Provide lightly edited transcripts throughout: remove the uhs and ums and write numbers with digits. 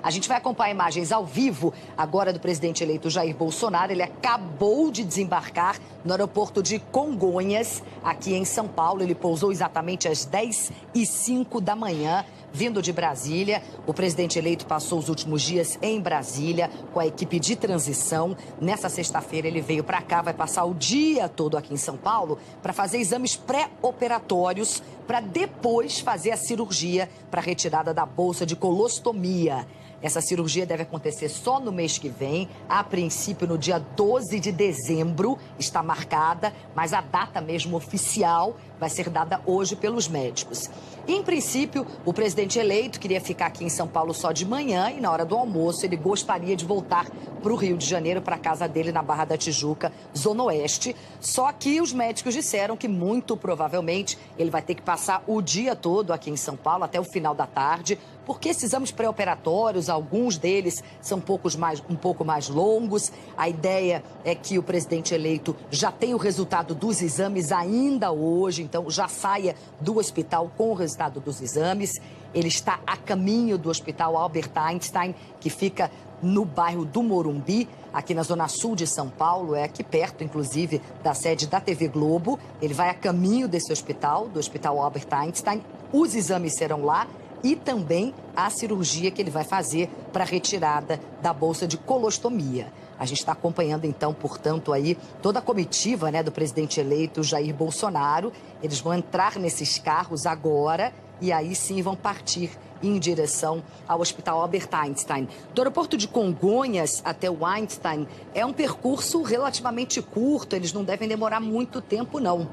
A gente vai acompanhar imagens ao vivo agora do presidente eleito Jair Bolsonaro. Ele acabou de desembarcar no aeroporto de Congonhas, aqui em São Paulo. Ele pousou exatamente às 10h05 da manhã. Vindo de Brasília, o presidente eleito passou os últimos dias em Brasília com a equipe de transição. Nessa sexta-feira ele veio para cá, vai passar o dia todo aqui em São Paulo para fazer exames pré-operatórios para depois fazer a cirurgia para retirada da bolsa de colostomia. Essa cirurgia deve acontecer só no mês que vem, a princípio no dia 12 de dezembro, está marcada, mas a data mesmo oficial vai ser dada hoje pelos médicos. Em princípio, o presidente eleito queria ficar aqui em São Paulo só de manhã e na hora do almoço ele gostaria de voltar para o Rio de Janeiro, para a casa dele na Barra da Tijuca, Zona Oeste. Só que os médicos disseram que muito provavelmente ele vai ter que passar o dia todo aqui em São Paulo, até o final da tarde, porque esses exames pré-operatórios, alguns deles são um pouco mais longos. A ideia é que o presidente eleito já tenha o resultado dos exames ainda hoje, então já saia do hospital com o resultado dos exames. Ele está a caminho do Hospital Albert Einstein, que fica no bairro do Morumbi, aqui na zona sul de São Paulo, é aqui perto, inclusive, da sede da TV Globo. Ele vai a caminho desse hospital, do Hospital Albert Einstein. Os exames serão lá e também a cirurgia que ele vai fazer para a retirada da bolsa de colostomia. A gente está acompanhando, então, portanto, aí toda a comitiva, né, do presidente eleito Jair Bolsonaro. Eles vão entrar nesses carros agora e aí sim vão partir em direção ao Hospital Albert Einstein. Do aeroporto de Congonhas até o Einstein é um percurso relativamente curto, eles não devem demorar muito tempo, não.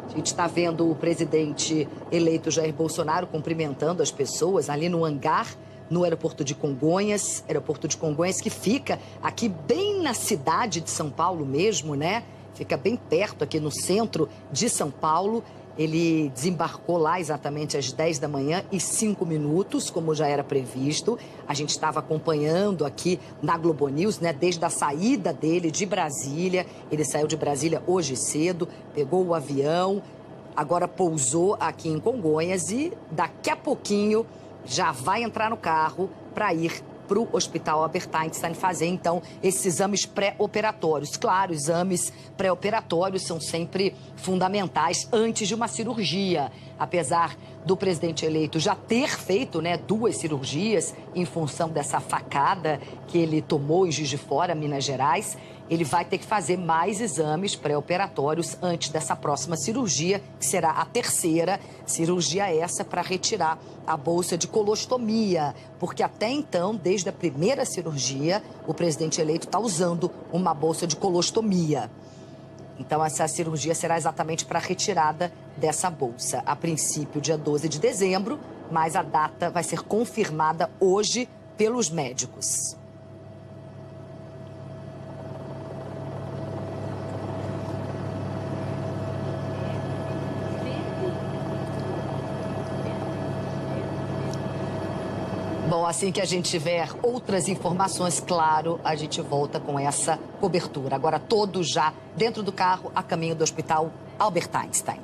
A gente está vendo o presidente eleito Jair Bolsonaro cumprimentando as pessoas ali no hangar, no aeroporto de Congonhas que fica aqui bem na cidade de São Paulo mesmo, né? Fica bem perto aqui no centro de São Paulo. Ele desembarcou lá exatamente às 10h05, como já era previsto. A gente estava acompanhando aqui na Globo News, né, desde a saída dele de Brasília. Ele saiu de Brasília hoje cedo, pegou o avião, agora pousou aqui em Congonhas e daqui a pouquinho já vai entrar no carro para ir para o Hospital Albert Einstein fazer, então, esses exames pré-operatórios. Claro, exames pré-operatórios são sempre fundamentais antes de uma cirurgia. Apesar do presidente eleito já ter feito, né, 2 cirurgias em função dessa facada que ele tomou em Juiz de Fora, Minas Gerais, ele vai ter que fazer mais exames pré-operatórios antes dessa próxima cirurgia, que será a terceira cirurgia essa para retirar a bolsa de colostomia, porque até então, desde a primeira cirurgia, o presidente eleito está usando uma bolsa de colostomia. Então, essa cirurgia será exatamente para a retirada dessa bolsa. A princípio, dia 12 de dezembro, mas a data vai ser confirmada hoje pelos médicos. Bom, assim que a gente tiver outras informações, claro, a gente volta com essa cobertura. Agora todos já dentro do carro, a caminho do Hospital Albert Einstein.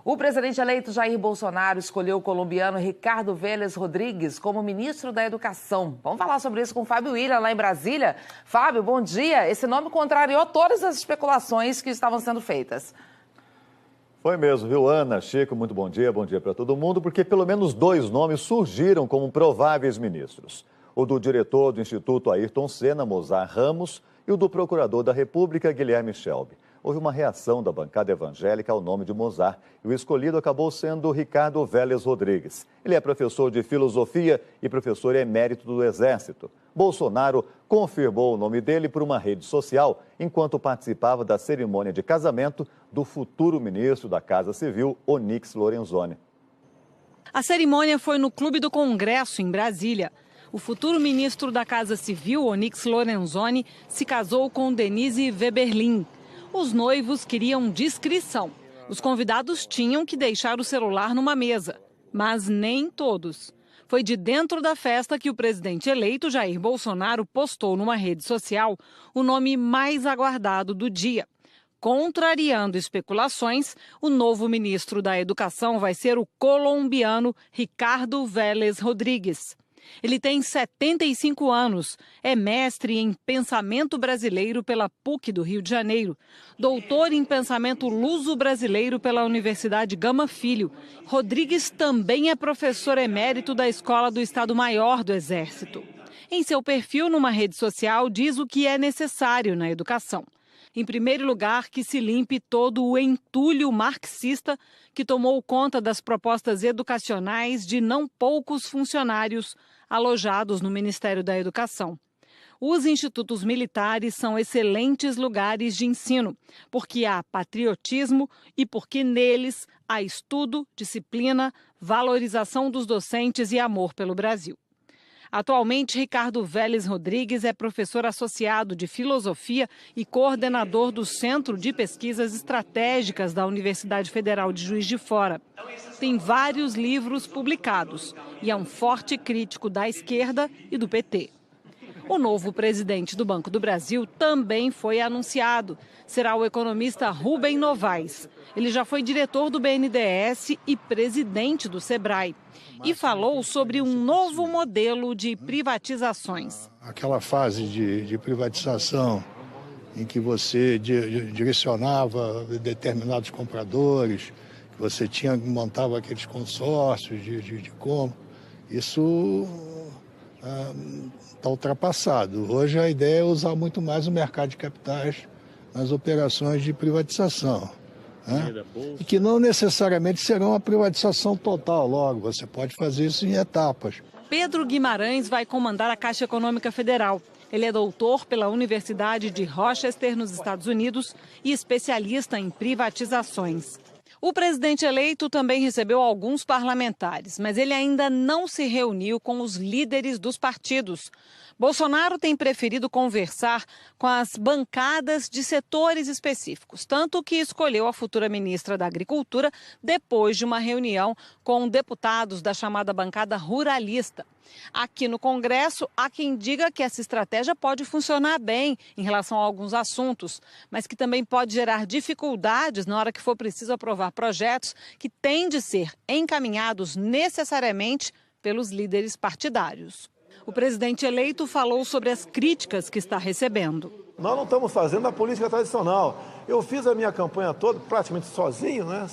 O presidente eleito Jair Bolsonaro escolheu o colombiano Ricardo Vélez Rodrigues como ministro da Educação. Vamos falar sobre isso com o Fábio William, lá em Brasília. Fábio, bom dia. Esse nome contrariou todas as especulações que estavam sendo feitas. Foi mesmo, viu, Ana? Chico, muito bom dia para todo mundo, porque pelo menos 2 nomes surgiram como prováveis ministros. O do diretor do Instituto Ayrton Senna, Mozar Ramos, e o do procurador da República, Guilherme Scelbi. Houve uma reação da bancada evangélica ao nome de Mozar e o escolhido acabou sendo Ricardo Vélez Rodrigues. Ele é professor de filosofia e professor emérito do Exército. Bolsonaro confirmou o nome dele por uma rede social enquanto participava da cerimônia de casamento do futuro ministro da Casa Civil, Onyx Lorenzoni. A cerimônia foi no Clube do Congresso, em Brasília. O futuro ministro da Casa Civil, Onyx Lorenzoni, se casou com Denise Weberlin. Os noivos queriam discrição. Os convidados tinham que deixar o celular numa mesa, mas nem todos. Foi de dentro da festa que o presidente eleito Jair Bolsonaro postou numa rede social o nome mais aguardado do dia. Contrariando especulações, o novo ministro da Educação vai ser o colombiano Ricardo Vélez Rodrigues. Ele tem 75 anos, é mestre em Pensamento Brasileiro pela PUC do Rio de Janeiro, doutor em Pensamento Luso-Brasileiro pela Universidade Gama Filho. Rodrigues também é professor emérito da Escola do Estado-Maior do Exército. Em seu perfil numa rede social, diz o que é necessário na educação. Em primeiro lugar, que se limpe todo o entulho marxista que tomou conta das propostas educacionais de não poucos funcionários alojados no Ministério da Educação. Os institutos militares são excelentes lugares de ensino, porque há patriotismo e porque neles há estudo, disciplina, valorização dos docentes e amor pelo Brasil. Atualmente, Ricardo Vélez Rodrigues é professor associado de filosofia e coordenador do Centro de Pesquisas Estratégicas da Universidade Federal de Juiz de Fora. Tem vários livros publicados e é um forte crítico da esquerda e do PT. O novo presidente do Banco do Brasil também foi anunciado. Será o economista Rubem Novaes. Ele já foi diretor do BNDES e presidente do Sebrae. E falou sobre um novo modelo de privatizações. Aquela fase de privatização em que você direcionava determinados compradores, que você montava aqueles consórcios de compra, isso está ultrapassado. Hoje a ideia é usar muito mais o mercado de capitais nas operações de privatização. E que não necessariamente será uma privatização total logo, você pode fazer isso em etapas. Pedro Guimarães vai comandar a Caixa Econômica Federal. Ele é doutor pela Universidade de Rochester, nos Estados Unidos, e especialista em privatizações. O presidente eleito também recebeu alguns parlamentares, mas ele ainda não se reuniu com os líderes dos partidos. Bolsonaro tem preferido conversar com as bancadas de setores específicos, tanto que escolheu a futura ministra da Agricultura depois de uma reunião com deputados da chamada bancada ruralista. Aqui no Congresso, há quem diga que essa estratégia pode funcionar bem em relação a alguns assuntos, mas que também pode gerar dificuldades na hora que for preciso aprovar projetos que têm de ser encaminhados necessariamente pelos líderes partidários. O presidente eleito falou sobre as críticas que está recebendo. Nós não estamos fazendo a política tradicional. Eu fiz a minha campanha toda praticamente sozinho, né?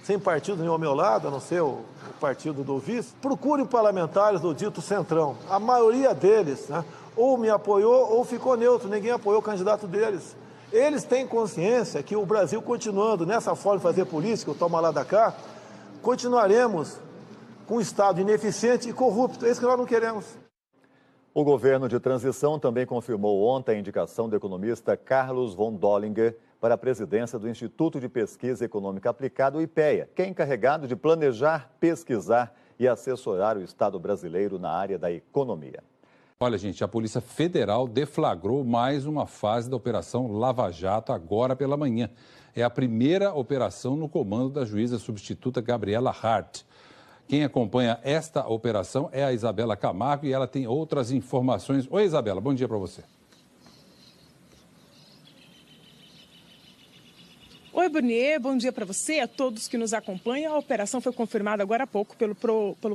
Sem partido nenhum ao meu lado, a não ser o partido do vice. Procurem parlamentares do dito Centrão. A maioria deles, né, ou me apoiou ou ficou neutro, ninguém apoiou o candidato deles. Eles têm consciência que o Brasil, continuando nessa forma de fazer política, o toma lá da cá, continuaremos com um Estado ineficiente e corrupto. É isso que nós não queremos. O governo de transição também confirmou ontem a indicação do economista Carlos von Dollinger para a presidência do Instituto de Pesquisa Econômica Aplicada, o IPEA, que é encarregado de planejar, pesquisar e assessorar o Estado brasileiro na área da economia. Olha, gente, a Polícia Federal deflagrou mais uma fase da Operação Lava Jato agora pela manhã. É a primeira operação no comando da juíza substituta Gabriela Hart. Quem acompanha esta operação é a Isabela Camargo e ela tem outras informações. Oi, Isabela, bom dia para você. Oi, Burnier, bom dia para você e a todos que nos acompanham. A operação foi confirmada agora há pouco pelo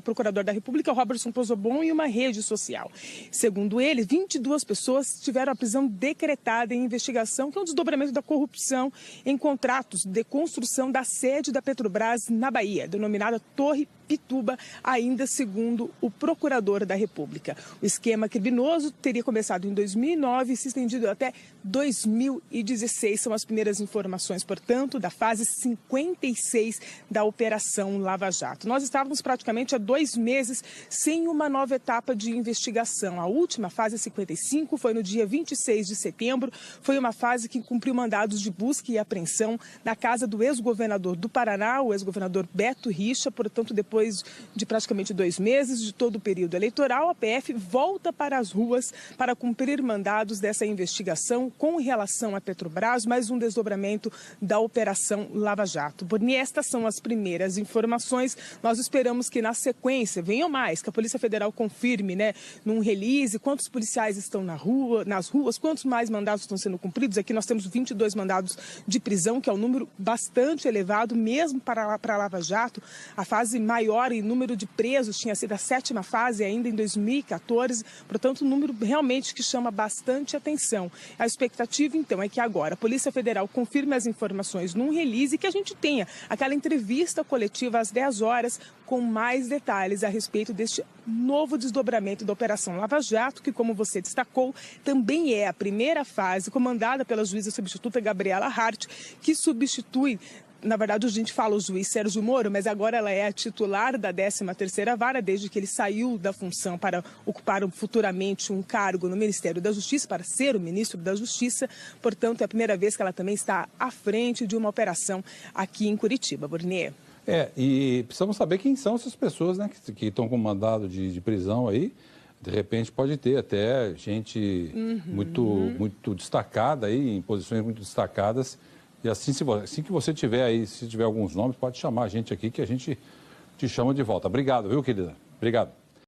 Procurador da República, Robertson Pozobon, em uma rede social. Segundo ele, 22 pessoas tiveram a prisão decretada em investigação, que é um desdobramento da corrupção em contratos de construção da sede da Petrobras na Bahia, denominada Torre Pituba, ainda segundo o Procurador da República. O esquema criminoso teria começado em 2009 e se estendido até 2016. São as primeiras informações, portanto, da fase 56 da Operação Lava Jato. Nós estávamos praticamente há 2 meses sem uma nova etapa de investigação. A última, fase 55, foi no dia 26 de setembro. Foi uma fase que cumpriu mandados de busca e apreensão na casa do ex-governador do Paraná, o ex-governador Beto Richa. Portanto, depois de praticamente 2 meses de todo o período eleitoral, a PF volta para as ruas para cumprir mandados dessa investigação com relação à Petrobras, mais um desdobramento da Operação Lava Jato. Burnier, estas são as primeiras informações. Nós esperamos que na sequência venham mais, que a Polícia Federal confirme, num release, quantos policiais estão nas ruas, quantos mais mandados estão sendo cumpridos. Aqui nós temos 22 mandados de prisão, que é um número bastante elevado, mesmo para a Lava Jato. A fase maior maior em número de presos, tinha sido a 7ª fase ainda em 2014, portanto, um número realmente que chama bastante atenção. A expectativa, então, é que agora a Polícia Federal confirme as informações num release e que a gente tenha aquela entrevista coletiva às 10 horas com mais detalhes a respeito deste novo desdobramento da Operação Lava Jato, que, como você destacou, também é a primeira fase comandada pela juíza substituta Gabriela Hart, que substitui. Na verdade, a gente fala o juiz Sérgio Moro, mas agora ela é a titular da 13ª Vara, desde que ele saiu da função para ocupar futuramente um cargo no Ministério da Justiça, para ser o ministro da Justiça. Portanto, é a primeira vez que ela também está à frente de uma operação aqui em Curitiba. Burnier. E precisamos saber quem são essas pessoas, né, que estão com mandado de prisão aí. De repente pode ter até gente muito destacada aí, em posições muito destacadas. E assim que você tiver aí, se tiver alguns nomes, pode chamar a gente aqui que a gente te chama de volta. Obrigado, viu, querida? Obrigado.